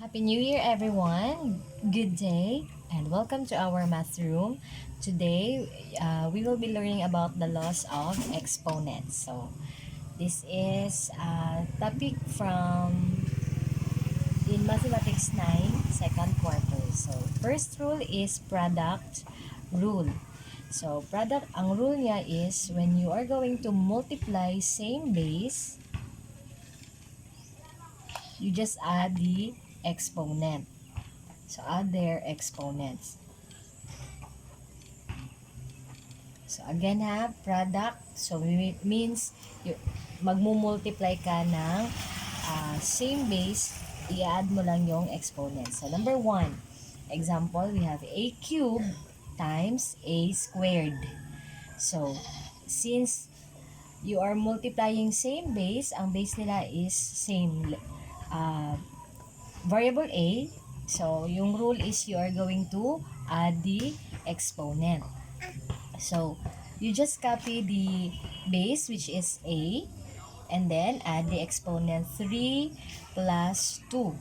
Happy New Year, everyone! Good day, and welcome to our math room. Today, we will be learning about the laws of exponents. So, this is a topic from in Mathematics 9, second quarter. So, first rule is product rule. So, ang rule niya is when you are going to multiply same base, you just add the exponent. So, add their exponents. So, again ha, product. So, means magmumultiply ka ng same base, i-add mo lang yung exponents. So, number 1, example, we have a cubed times a squared. So, since you are multiplying same base, ang base nila is same variable a. So, yung rule is you are going to add the exponent. So, you just copy the base, which is a, and then add the exponent 3 plus 2.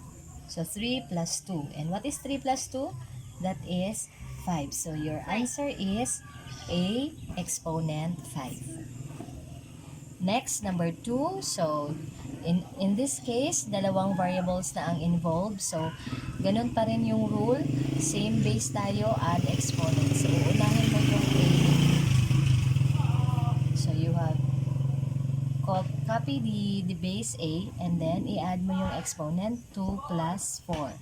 So, 3 plus 2. And what is 3 plus 2? That is 5. So, your answer is a exponent 5. Next, number 2. So, in this case, dalawang variables na ang involved. So, ganun pa rin yung rule. Same base tayo, add exponent. So, uunahin mo yung a. So, you have copy the base a and then i-add mo yung exponent 2 plus 4.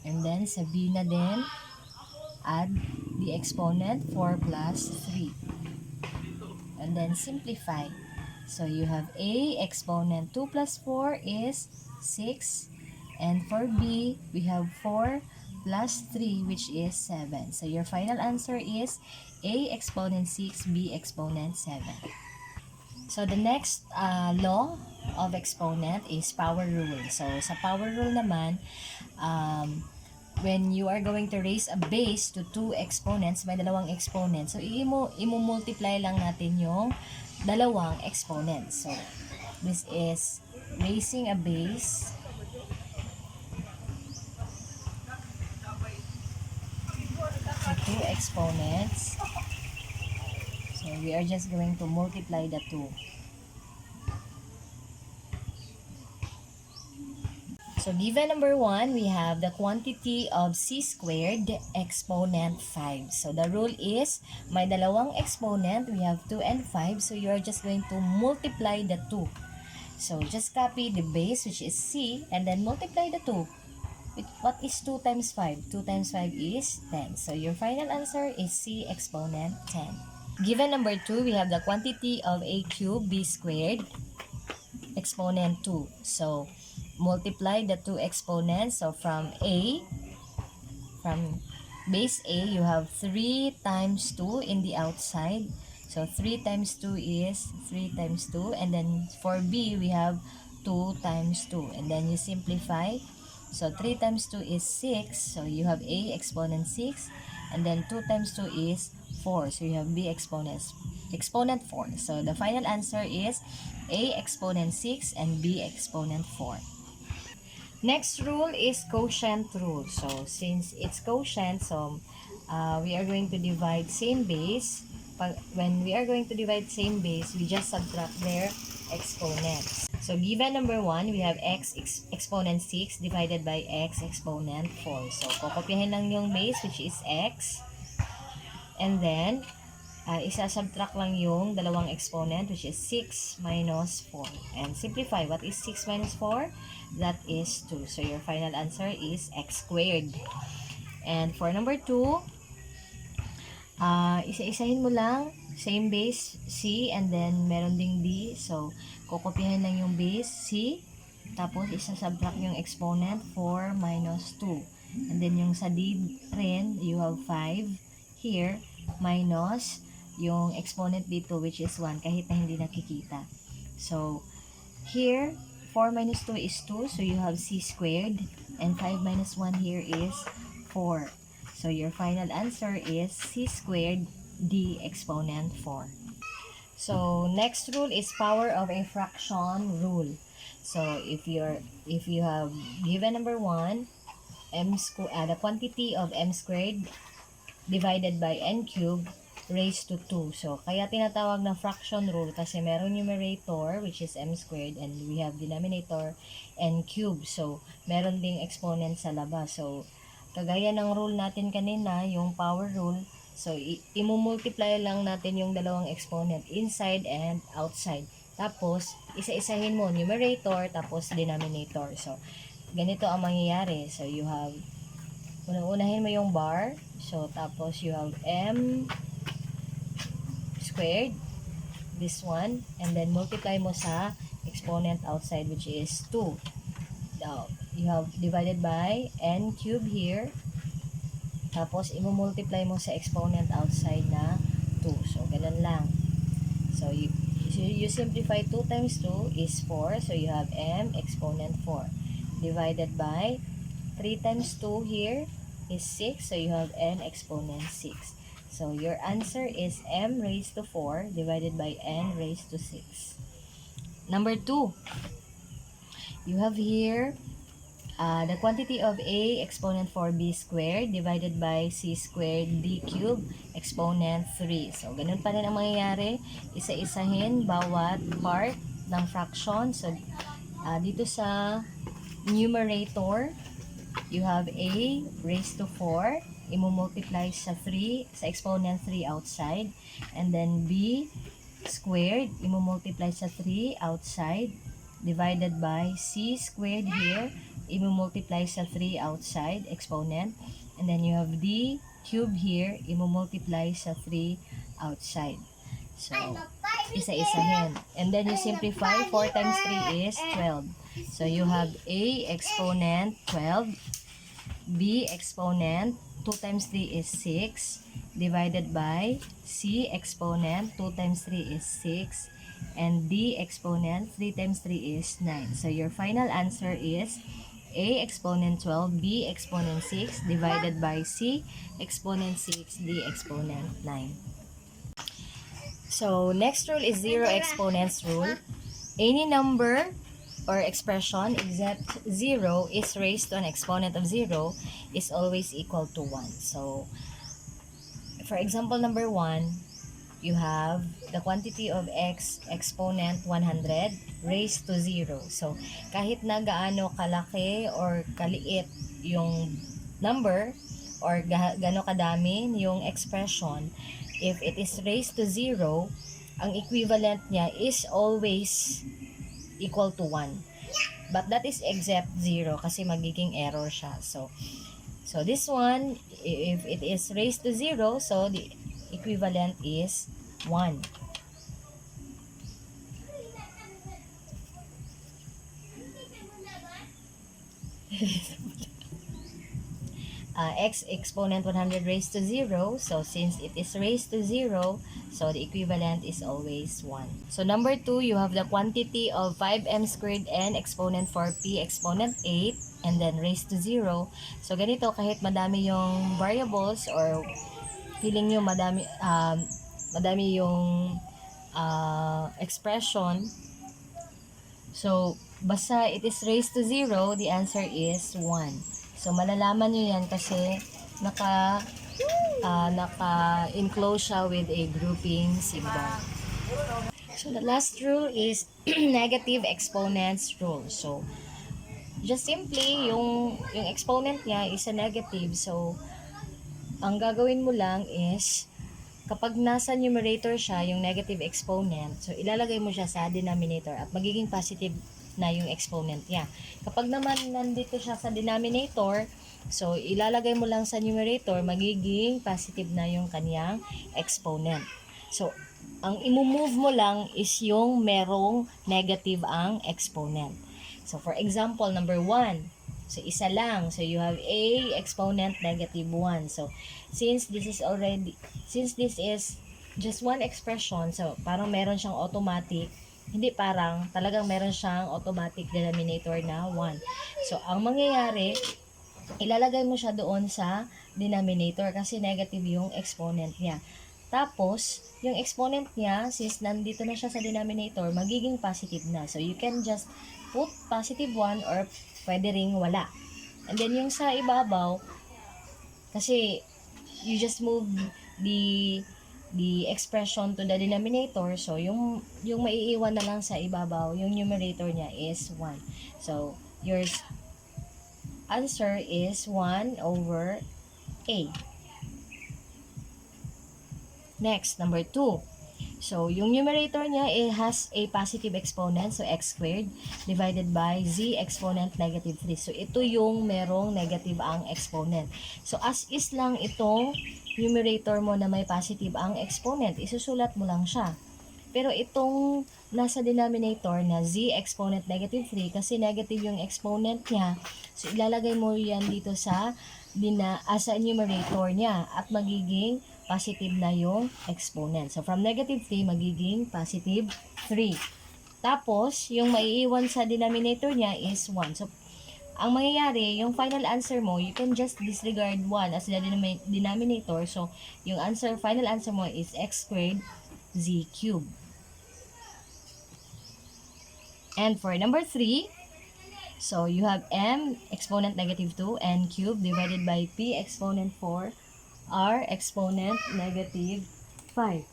And then, sa b na din, add the exponent 4 plus 3. And then simplify. So you have a exponent 2 plus 4 is 6. And for b, we have 4 plus 3, which is 7. So your final answer is a exponent 6, b exponent 7. So the next law of exponent is power rule. So sa power rule naman, when you are going to raise a base to two exponents, may dalawang exponents. So, i-multiply lang natin yung dalawang exponents. So, this is raising a base to two exponents. So, we are just going to multiply the two. So, given number 1, we have the quantity of c squared exponent 5. So, the rule is, may dalawang exponent, we have 2 and 5. So, you are just going to multiply the 2. So, just copy the base, which is c, and then multiply the 2. What is 2 times 5? 2 times 5 is 10. So, your final answer is c exponent 10. Given number 2, we have the quantity of a cubed b squared exponent 2. So, multiply the two exponents. So, from base a, you have 3 times 2 in the outside. So, 3 times 2 is 3 times 2. And then, for b, we have 2 times 2. And then, you simplify. So, 3 times 2 is 6. So, you have a exponent 6. And then, 2 times 2 is 4. So, you have b exponent 4. So, the final answer is a exponent 6 and b exponent 4. Next rule is quotient rule. So, since it's quotient, so we are going to divide same base. When we are going to divide same base, we just subtract their exponents. So, given number 1, we have x exponent 6 divided by x exponent 4. So, kokopyahin lang yung base, which is x. And then, isa-subtract lang yung dalawang exponent, which is 6 minus 4. And simplify. What is 6 minus 4? That is 2. So, your final answer is x squared. And for number 2, isa-isahin mo lang. Same base, c, and then meron ding d. So, kokopyahin lang yung base, c. Tapos, isa-subtract yung exponent, 4 minus 2. And then, yung sa d rin, you have 5 here, minus yung exponent dito, which is 1, kahit na hindi nakikita. So, here, 4 minus 2 is 2, so you have c squared, and 5 minus 1 here is 4. So, your final answer is c squared d exponent 4. So, next rule is power of a fraction rule. So if you have given number 1, the quantity of m squared divided by n cubed raised to 2. So, kaya tinatawag na fraction rule kasi meron numerator which is m squared and we have denominator n cubed. So, meron ding exponent sa labas. So, kagaya ng rule natin kanina, yung power rule, so, i-multiply lang natin yung dalawang exponent inside and outside. Tapos, isa-isahin mo numerator tapos denominator. So, ganito ang mangyayari. So, you have unahin mo yung bar. So, tapos you have m squared, this one, and then multiply mo sa exponent outside which is 2. Now, you have divided by n cube here. Tapos, i-multiply mo sa exponent outside na 2. So, ganun lang. So, you simplify 2 times 2 is 4. So, you have m exponent 4 divided by 3 times 2 here is 6. So, you have n exponent 6. So, your answer is m raised to 4 divided by n raised to 6. Number 2. You have here the quantity of a exponent 4b squared divided by c squared d cubed exponent 3. So, ganun pa rin ang mangyayari. Isa-isahin bawat part ng fraction. So, dito sa numerator, you have a raised to 4. I-multiply sa 3, sa exponent 3 outside. And then b squared, i-multiply sa 3 outside. Divided by c squared here, i-multiply sa 3 outside, exponent. And then you have d cube here, i-multiply sa 3 outside. So, isa-isahin. And then you simplify, 4 times 3 is 12. So, you have a exponent 12, b exponent 2 times 3 is 6, divided by c exponent 2 times 3 is 6, and d exponent 3 times 3 is 9. So, your final answer is a exponent 12, b exponent 6, divided by c exponent 6, d exponent 9. So, next rule is zero exponents rule. Any number or expression except 0 is raised to an exponent of 0 is always equal to 1. So, for example number 1, you have the quantity of x exponent 100 raised to 0. So, kahit na gaano kalaki or kaliit yung number or gaano kadami yung expression, if it is raised to 0, ang equivalent niya is always equal to 1. But that is except 0 kasi magiging error siya. So this one, if it is raised to 0, so the equivalent is 1. X exponent 100 raised to 0. So, since it is raised to 0, so the equivalent is always 1. So, number 2, you have the quantity of 5m squared n exponent 4p exponent 8 and then raised to 0. So, ganito, kahit madami yung variables or feeling nyo madami yung expression, so, basta it is raised to 0, the answer is 1. So, malalaman nyo yan kasi naka-enclose siya with a grouping symbol. So, the last rule is negative exponents rule. So, just simply, yung exponent niya is a negative. So, ang gagawin mo lang is, kapag nasa numerator siya, yung negative exponent, so, ilalagay mo siya sa denominator at magiging positive na yung exponent niya. Kapag naman nandito siya sa denominator, so ilalagay mo lang sa numerator, magiging positive na yung kanyang exponent. So, ang i-move mo lang is yung merong negative ang exponent. So, for example, number 1. So, isa lang. So, you have a exponent negative 1. So, since this is just one expression, so parang meron siyang automatic, hindi parang, talagang meron siyang automatic denominator na 1. So, ang mangyayari, ilalagay mo siya doon sa denominator kasi negative yung exponent niya. Tapos, yung exponent niya, since nandito na siya sa denominator, magiging positive na. So, you can just put positive 1 or pwede ring wala. And then yung sa ibabaw, kasi you just move the expression to the denominator, so yung maiiwan na lang sa ibabaw, yung numerator niya is 1. So your answer is 1 over a. Next, number 2. So, yung numerator niya, it has a positive exponent, so x squared, divided by z exponent negative 3. So, ito yung merong negative ang exponent. So, as is lang itong numerator mo na may positive ang exponent, isusulat mo lang siya. Pero itong nasa denominator na z exponent negative 3, kasi negative yung exponent niya, so ilalagay mo yan dito sa sa numerator niya at magiging positive na yung exponent. So, from negative 3, magiging positive 3. Tapos, yung maiiwan sa denominator niya is 1. So, ang mangyayari, yung final answer mo, you can just disregard 1 as the denominator. So, yung final answer mo is x squared z cubed. And for number 3, so you have m exponent negative 2 n cubed divided by p exponent 4 r exponent negative 5.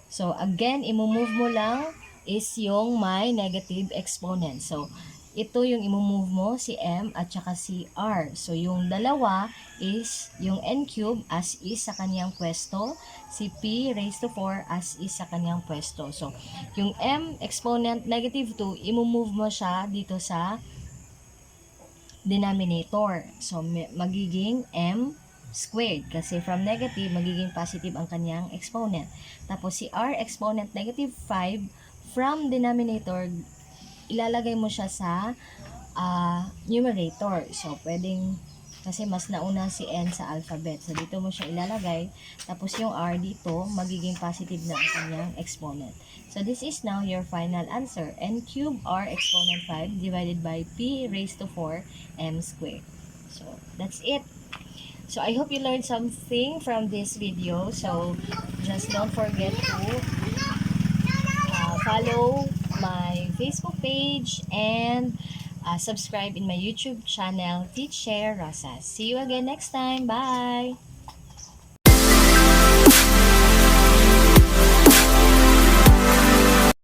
So, again, imumove mo lang is yung may negative exponent. So, ito yung imumove mo, si m at saka si r. So, yung dalawa is yung n cube as is sa kanyang pwesto, si p raised to 4 as is sa kanyang pwesto. So, yung m exponent negative 2, imumove mo siya dito sa denominator. So, magiging m squared kasi from negative magiging positive ang kanyang exponent. Tapos si r exponent negative 5 from denominator ilalagay mo siya sa numerator. So pwedeng kasi mas nauna si n sa alphabet. So dito mo siya ilalagay. Tapos yung r dito magiging positive na ang kanyang exponent. So this is now your final answer. N cube r exponent 5 divided by p raised to 4 m squared. So that's it. So, I hope you learned something from this video. So, just don't forget to follow my Facebook page and subscribe in my YouTube channel, Teach Share Rosas. See you again next time. Bye!